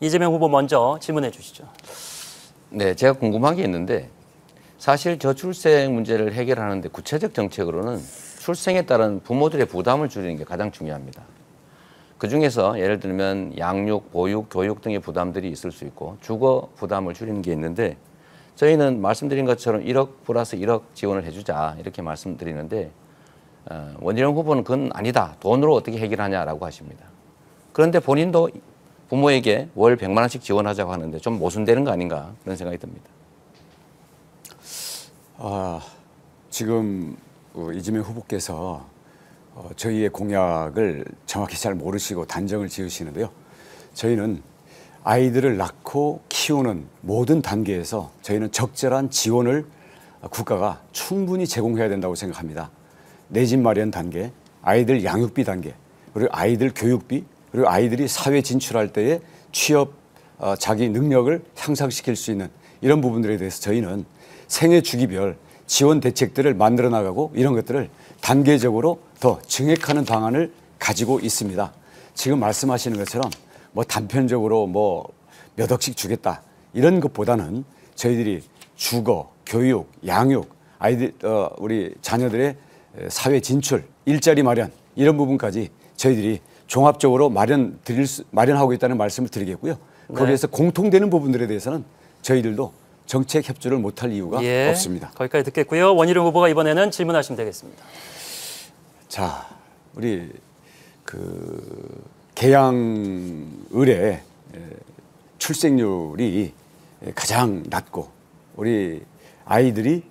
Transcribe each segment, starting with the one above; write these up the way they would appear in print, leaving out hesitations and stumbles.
이재명 후보 먼저 질문해 주시죠. 네, 제가 궁금한 게 있는데 사실 저출생 문제를 해결하는데 구체적 정책으로는 출생에 따른 부모들의 부담을 줄이는 게 가장 중요합니다. 그중에서 예를 들면 양육, 보육, 교육 등의 부담들이 있을 수 있고 주거 부담을 줄이는 게 있는데 저희는 말씀드린 것처럼 1억 플러스 1억 지원을 해주자 이렇게 말씀드리는데 원희룡 후보는 그건 아니다. 돈으로 어떻게 해결하냐라고 하십니다. 그런데 본인도 부모에게 월 100만 원씩 지원하자고 하는데 좀 모순되는 거 아닌가 그런 생각이 듭니다. 지금 이재명 후보께서 저희의 공약을 정확히 잘 모르시고 단정을 지으시는데요. 저희는 아이들을 낳고 키우는 모든 단계에서 저희는 적절한 지원을 국가가 충분히 제공해야 된다고 생각합니다. 내 집 마련 단계, 아이들 양육비 단계, 그리고 아이들 교육비, 그리고 아이들이 사회 진출할 때에 취업, 자기 능력을 향상시킬 수 있는 이런 부분들에 대해서 저희는 생애 주기별 지원 대책들을 만들어 나가고 이런 것들을 단계적으로 더 증액하는 방안을 가지고 있습니다. 지금 말씀하시는 것처럼 뭐 단편적으로 뭐 몇 억씩 주겠다 이런 것보다는 저희들이 주거, 교육, 양육, 아이들 우리 자녀들의 사회 진출, 일자리 마련 이런 부분까지 저희들이 종합적으로 마련하고 있다는 말씀을 드리겠고요. 거기에서 공통되는 부분들에 대해서는 저희들도 정책 협조를 못할 이유가 없습니다. 거기까지 듣겠고요. 원희룡 후보가 이번에는 질문하시면 되겠습니다. 자, 우리 계양을의 출생률이 가장 낮고 우리 아이들이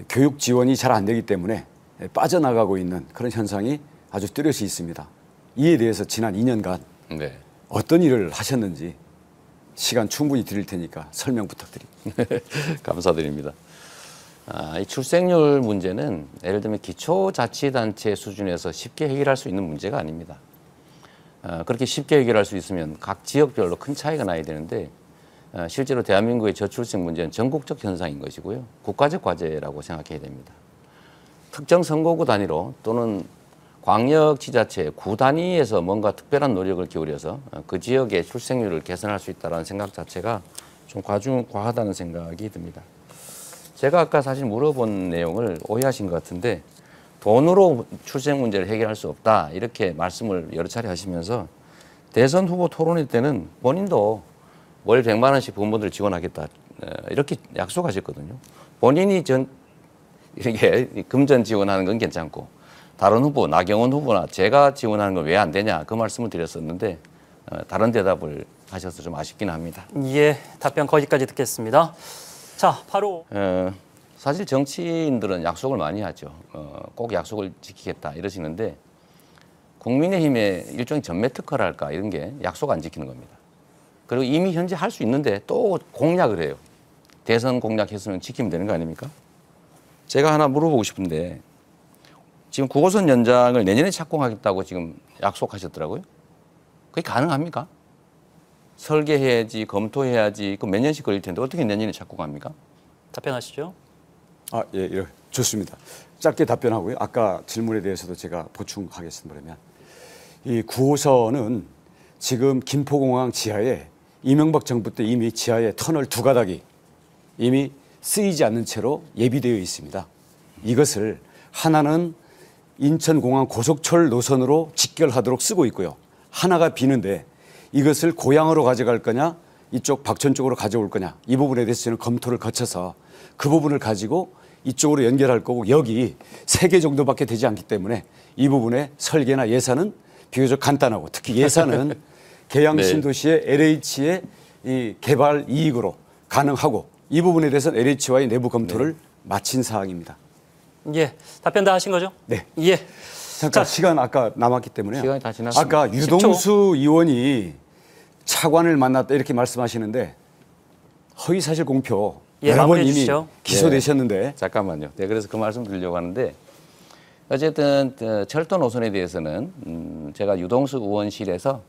교육 지원이 잘 안 되기 때문에 빠져나가고 있는 그런 현상이 아주 뚜렷이 있습니다. 이에 대해서 지난 2년간 어떤 일을 하셨는지 시간 충분히 드릴 테니까 설명 부탁드립니다. 감사드립니다. 이 출생률 문제는 예를 들면 기초자치단체 수준에서 쉽게 해결할 수 있는 문제가 아닙니다. 그렇게 쉽게 해결할 수 있으면 각 지역별로 큰 차이가 나야 되는데 실제로 대한민국의 저출생 문제는 전국적 현상인 것이고요. 국가적 과제라고 생각해야 됩니다. 특정 선거구 단위로 또는 광역지자체 구 단위에서 뭔가 특별한 노력을 기울여서 그 지역의 출생률을 개선할 수 있다는 생각 자체가 좀 과하다는 생각이 듭니다. 제가 아까 사실 물어본 내용을 오해하신 것 같은데 돈으로 출생 문제를 해결할 수 없다 이렇게 말씀을 여러 차례 하시면서 대선 후보 토론회 때는 본인도 월 100만 원씩 부모들 지원하겠다 이렇게 약속하셨거든요. 본인이 이렇게 금전 지원하는 건 괜찮고 다른 후보, 나경원 후보나 제가 지원하는 건 왜 안 되냐 그 말씀을 드렸었는데 다른 대답을 하셔서 좀 아쉽긴 합니다. 예, 답변 거기까지 듣겠습니다. 자, 바로 사실 정치인들은 약속을 많이 하죠. 꼭 약속을 지키겠다 이러시는데 국민의힘의 일종의 전매 특허랄까 이런 게 약속 안 지키는 겁니다. 그리고 이미 현재 할 수 있는데 또 공약을 해요. 대선 공약했으면 지키면 되는 거 아닙니까? 제가 하나 물어보고 싶은데 지금 9호선 연장을 내년에 착공하겠다고 지금 약속하셨더라고요. 그게 가능합니까? 설계해야지, 검토해야지, 그 몇 년씩 걸릴 텐데 어떻게 내년에 착공합니까? 답변하시죠. 예, 좋습니다. 짧게 답변하고요. 아까 질문에 대해서도 제가 보충하겠습니다. 이 9호선은 지금 김포공항 지하에 이명박 정부 때 이미 지하에 터널 2가닥이 이미 쓰이지 않는 채로 예비되어 있습니다. 이것을 하나는 인천공항 고속철 노선으로 직결하도록 쓰고 있고요. 하나가 비는데 이것을 고양으로 가져갈 거냐 이쪽 박천 쪽으로 가져올 거냐 이 부분에 대해서 저는 검토를 거쳐서 그 부분을 가지고 이쪽으로 연결할 거고 여기 3개 정도밖에 되지 않기 때문에 이 부분의 설계나 예산은 비교적 간단하고 특히 예산은 계양 신도시의 LH의 이 개발 이익으로 가능하고 이 부분에 대해서는 LH와의 내부 검토를 마친 사항입니다. 예, 답변 다 하신 거죠? 네. 예. 잠깐 시간 아까 남았기 때문에 시간이 다 지났습니다. 아까 유동수 의원이 차관을 만났다 이렇게 말씀하시는데 허위사실 공표 여러 번 이미 기소되셨는데 잠깐만요. 네, 그래서 그 말씀 드리려고 하는데 어쨌든 철도 노선에 대해서는 제가 유동수 의원실에서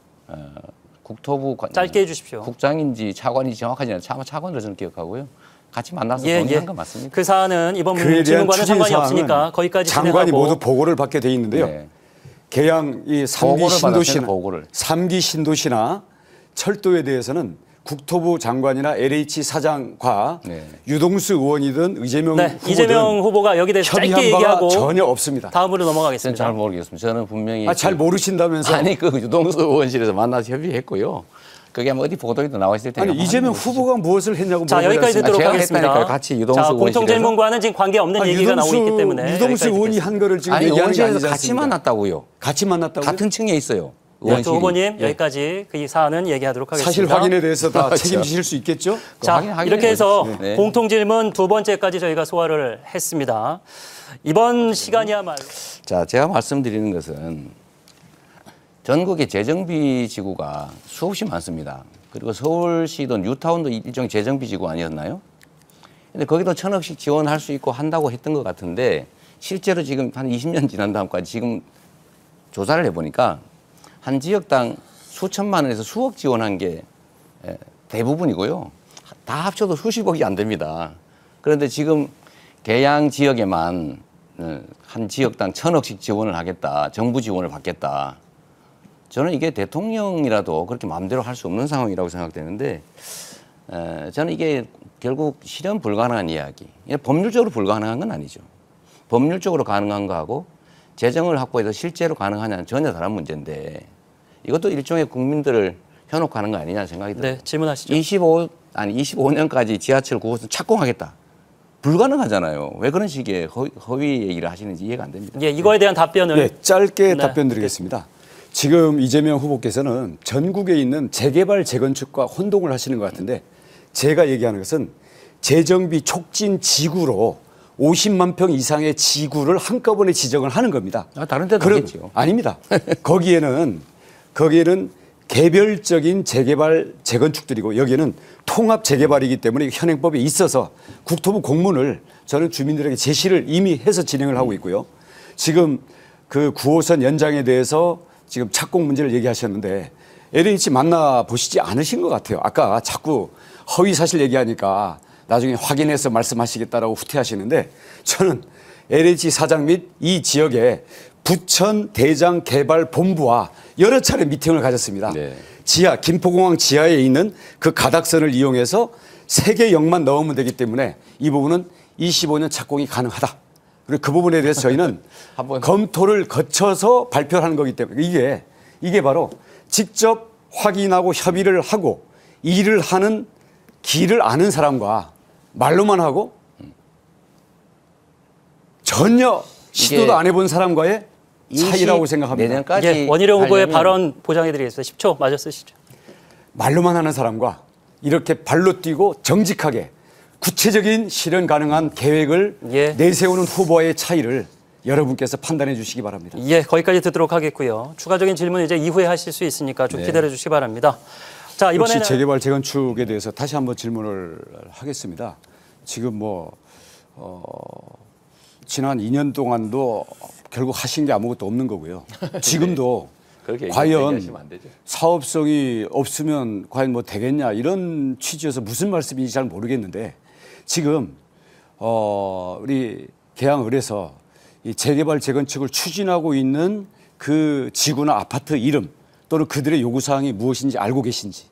국토부 짧게 해주십시오. 국장인지 차관인지 정확하지 않아요. 차관으로 저는 기억하고요. 같이 만나서 논의한 건 맞습니다. 그 사안은 이번 질문과는 상관이 없으니까 거기까지 장관이 진행하고. 모두 보고를 받게 돼 있는데요. 계양 이 3기 신도시나 철도에 대해서는 국토부 장관이나 LH 사장과 네. 유동수 의원이든 이재명 네, 후보든 이재명 후보가 여기 대해서 짧게 협의한 바가 얘기하고 전혀 없습니다. 다음으로 저는 넘어가겠습니다. 잘 모르겠습니다. 저는 분명히 잘 모르신다면서? 아니 그 유동수 의원실에서 만나서 협의했고요. 그게 뭐 어디 보도에도 나와 있을 테니까. 아니 이재명 후보가 무엇을 했냐고 자, 여기까지 물어보지 듣도록 제가 하겠습니다. 했다니까요. 같이 유동수 자, 의원실에서. 공통 질문과는 지금 관계없는 얘기가 나오고 있기 때문에 유동수 여기까지 의원이 듣겠습니다. 한 거를 지금 아니 얘기하는 게 의원실에서 아니지 같이 않습니까? 만났다고요. 같이 만났다고요? 같은 층에 있어요. 네, 의원실이. 후보님 예. 여기까지 그 사안은 얘기하도록 하겠습니다. 사실 확인에 대해서 다 그렇죠. 책임지실 수 있겠죠? 자, 확인해 이렇게 해서 보십시오. 네. 공통 질문 두 번째까지 저희가 소화를 했습니다. 이번 시간이야말로 자, 제가 말씀드리는 것은 전국의 재정비 지구가 수없이 많습니다. 그리고 서울시도 뉴타운도 일종의 재정비 지구 아니었나요? 근데 거기도 1,000억씩 지원할 수 있고 한다고 했던 것 같은데 실제로 지금 한 20년 지난 다음까지 지금 조사를 해보니까 한 지역당 수천만 원에서 수억 지원한 게 대부분이고요. 다 합쳐도 수십억이 안 됩니다. 그런데 지금 계양 지역에만 한 지역당 1,000억씩 지원을 하겠다. 정부 지원을 받겠다. 저는 이게 대통령이라도 그렇게 마음대로 할 수 없는 상황이라고 생각되는데 저는 이게 결국 실현 불가능한 이야기. 법률적으로 불가능한 건 아니죠. 법률적으로 가능한 거하고 재정을 확보해서 실제로 가능하냐는 전혀 다른 문제인데 이것도 일종의 국민들을 현혹하는 거 아니냐 생각이 들어요. 네, 질문하시죠. 25년까지 지하철 9호선 착공하겠다. 불가능하잖아요. 왜 그런 식의 허위 얘기를 하시는지 이해가 안 됩니다. 예, 이거에 대한 답변을 네, 짧게 네. 답변드리겠습니다. 지금 이재명 후보께서는 전국에 있는 재개발 재건축과 혼동을 하시는 것 같은데 제가 얘기하는 것은 재정비 촉진 지구로 50만 평 이상의 지구를 한꺼번에 지정을 하는 겁니다. 다른 데도 하겠죠. 아닙니다. 거기에는 개별적인 재개발 재건축들이고 여기에는 통합 재개발이기 때문에 현행법에 있어서 국토부 공문을 저는 주민들에게 제시를 이미 해서 진행을 하고 있고요. 지금 그 9호선 연장에 대해서 지금 착공 문제를 얘기하셨는데 LH 만나보시지 않으신 것 같아요. 아까 자꾸 허위 사실 얘기하니까 나중에 확인해서 말씀하시겠다라고 후퇴하시는데 저는 LH 사장 및 이 지역의 부천 대장 개발 본부와 여러 차례 미팅을 가졌습니다. 네. 지하 김포공항 지하에 있는 그 가닥선을 이용해서 3개 역만 넣으면 되기 때문에 이 부분은 25년 착공이 가능하다. 그리고 그 부분에 대해서 저희는 검토를 거쳐서 발표를 하는 거기 때문에 이게 바로 직접 확인하고 협의를 하고 일을 하는 길을 아는 사람과 말로만 하고 전혀 시도도 안 해본 사람과의 차이라고 생각합니다. 내년까지 예, 원희룡 후보의 하려면 발언 보장해드리겠습니다. 10초 마저 쓰시죠. 말로만 하는 사람과 이렇게 발로 뛰고 정직하게 구체적인 실현 가능한 계획을 예. 내세우는 후보와의 차이를 여러분께서 판단해 주시기 바랍니다. 예, 거기까지 듣도록 하겠고요. 추가적인 질문 이제 이후에 하실 수 있으니까 좀 기다려 주시기 바랍니다. 자, 역시 이번에는 재개발 재건축에 대해서 다시 한번 질문을 하겠습니다. 지금 지난 2년 동안도 결국 하신 게 아무것도 없는 거고요. 지금도 그렇게 과연 얘기하시면 안 되죠. 사업성이 없으면 과연 뭐 되겠냐 이런 취지여서 무슨 말씀인지 잘 모르겠는데 지금 우리 계양을에서 이 재개발 재건축을 추진하고 있는 그 지구나 아파트 이름 또는 그들의 요구사항이 무엇인지 알고 계신지.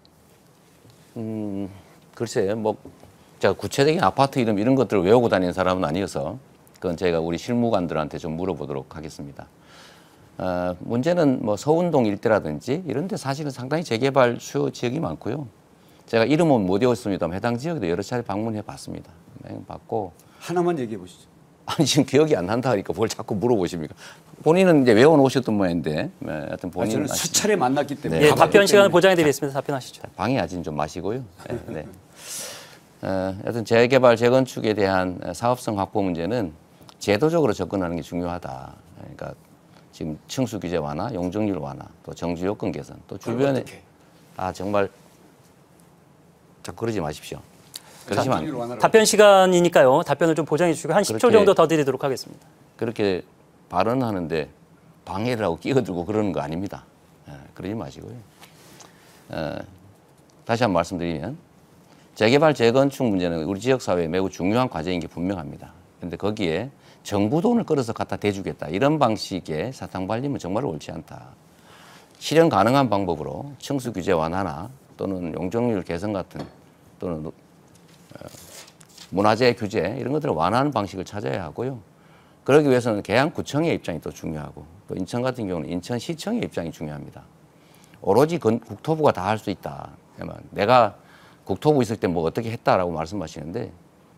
글쎄요, 제가 구체적인 아파트 이름 이런 것들을 외우고 다니는 사람은 아니어서 그건 제가 우리 실무관들한테 좀 물어보도록 하겠습니다. 문제는 서운동 일대라든지 이런 데 사실은 상당히 재개발 수요 지역이 많고요. 제가 이름은 못 외웠습니다만 해당 지역에도 여러 차례 방문해 봤습니다. 봤고 하나만 얘기해 보시죠. 아니 지금 기억이 안 난다 하니까 뭘 자꾸 물어보십니까? 본인은 이제 외워놓으셨던 모양인데 하여튼 본인은 저는 수차례 만났기 때문에 예, 가봤기 답변 시간을 때문에. 보장해드리겠습니다. 답변하시죠. 방해하진 좀 마시고요. 네. 하여튼 재개발 재건축에 대한 사업성 확보 문제는 제도적으로 접근하는 게 중요하다. 그러니까 지금 층수 규제 완화, 용적률 완화, 또 정주 요건 개선, 또 주변에 정말 자꾸 그러지 마십시오. 그러시면 답변 시간이니까요. 답변을 좀 보장해 주시고 한 10초 그렇게- 정도 더 드리도록 하겠습니다. 그렇게 발언하는데 방해를 하고 끼어들고 그러는 거 아닙니다. 그러지 마시고요. 다시 한번 말씀드리면 재개발 재건축 문제는 우리 지역 사회에 매우 중요한 과제인 게 분명합니다. 그런데 거기에 정부 돈을 끌어서 갖다 대주겠다 이런 방식의 사탕발림은 정말 옳지 않다. 실현 가능한 방법으로 층수 규제 완화나 또는 용적률 개선 같은 또는 문화재 규제 이런 것들을 완화하는 방식을 찾아야 하고요. 그러기 위해서는 계양구청의 입장이 또 중요하고 또 인천 같은 경우는 인천시청의 입장이 중요합니다. 오로지 국토부가 다 할 수 있다. 내가 국토부 있을 때 뭐 어떻게 했다라고 말씀하시는데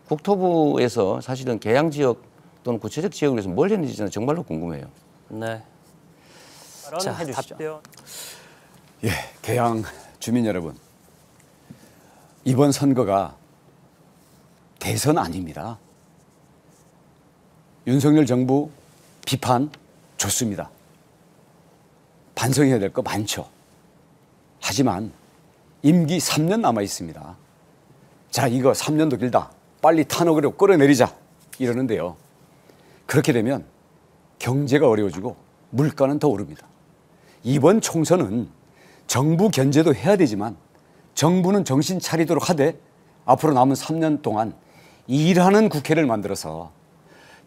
국토부에서 사실은 계양지역 또는 구체적 지역을 위해서 뭘 했는지 저는 정말로 궁금해요. 네. 자, 해주시죠. 예, 계양 주민 여러분, 이번 선거가 대선 아닙니다. 윤석열 정부 비판 좋습니다. 반성해야 될 거 많죠. 하지만 임기 3년 남아 있습니다. 자, 이거 3년도 길다. 빨리 탄핵으로 끌어내리자. 이러는데요. 그렇게 되면 경제가 어려워지고 물가는 더 오릅니다. 이번 총선은 정부 견제도 해야 되지만 정부는 정신 차리도록 하되 앞으로 남은 3년 동안 일하는 국회를 만들어서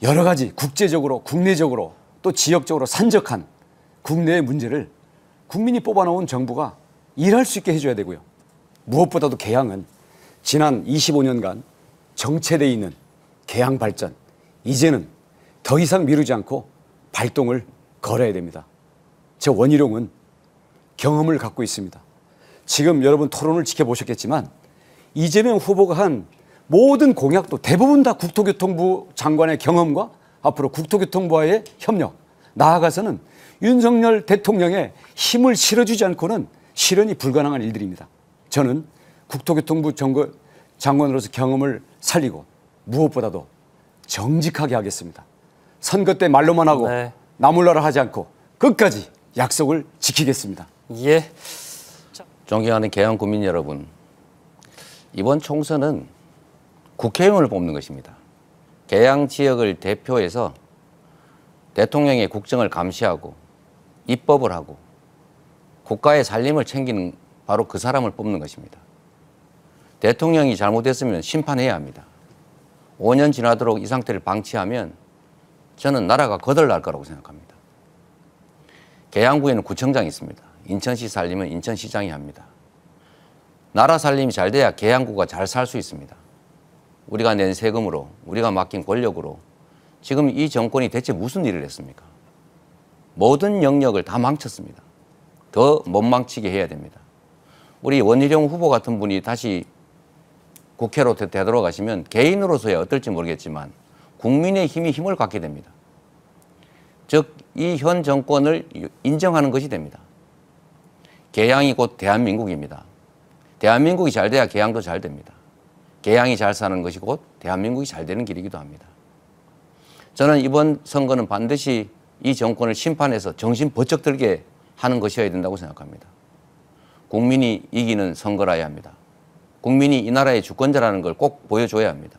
여러 가지 국제적으로 국내적으로 또 지역적으로 산적한 국내의 문제를 국민이 뽑아놓은 정부가 일할 수 있게 해줘야 되고요. 무엇보다도 계양은 지난 25년간 정체되어 있는 계양 발전, 이제는 더 이상 미루지 않고 발동을 걸어야 됩니다. 저 원희룡은 경험을 갖고 있습니다. 지금 여러분 토론을 지켜보셨겠지만 이재명 후보가 한 모든 공약도 대부분 다 국토교통부 장관의 경험과 앞으로 국토교통부와의 협력, 나아가서는 윤석열 대통령의 힘을 실어주지 않고는 실현이 불가능한 일들입니다. 저는 국토교통부 장관으로서 경험을 살리고 무엇보다도 정직하게 하겠습니다. 선거 때 말로만 하고 네. 나몰라라 하지 않고 끝까지 약속을 지키겠습니다. 예. 존경하는 계양 국민 여러분, 이번 총선은 국회의원을 뽑는 것입니다. 계양 지역을 대표해서 대통령의 국정을 감시하고 입법을 하고 국가의 살림을 챙기는 바로 그 사람을 뽑는 것입니다. 대통령이 잘못했으면 심판해야 합니다. 5년 지나도록 이 상태를 방치하면 저는 나라가 거덜날 거라고 생각합니다. 계양구에는 구청장이 있습니다. 인천시 살림은 인천시장이 합니다. 나라 살림이 잘 돼야 계양구가 잘 살 수 있습니다. 우리가 낸 세금으로, 우리가 맡긴 권력으로 지금 이 정권이 대체 무슨 일을 했습니까? 모든 영역을 다 망쳤습니다. 더 못 망치게 해야 됩니다. 우리 원희룡 후보 같은 분이 다시 국회로 되돌아가시면 개인으로서야 어떨지 모르겠지만 국민의 힘이 힘을 갖게 됩니다. 즉, 이 현 정권을 인정하는 것이 됩니다. 계양이 곧 대한민국입니다. 대한민국이 잘 돼야 계양도 잘 됩니다. 계양이 잘 사는 것이 곧 대한민국이 잘 되는 길이기도 합니다. 저는 이번 선거는 반드시 이 정권을 심판해서 정신 번쩍 들게 하는 것이어야 된다고 생각합니다. 국민이 이기는 선거라야 합니다. 국민이 이 나라의 주권자라는 걸 꼭 보여줘야 합니다.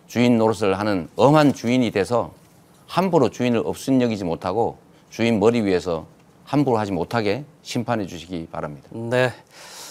주인 노릇을 하는 엄한 주인이 돼서 함부로 주인을 업신여기지 못하고 주인 머리 위에서 함부로 하지 못하게 심판해 주시기 바랍니다. 네.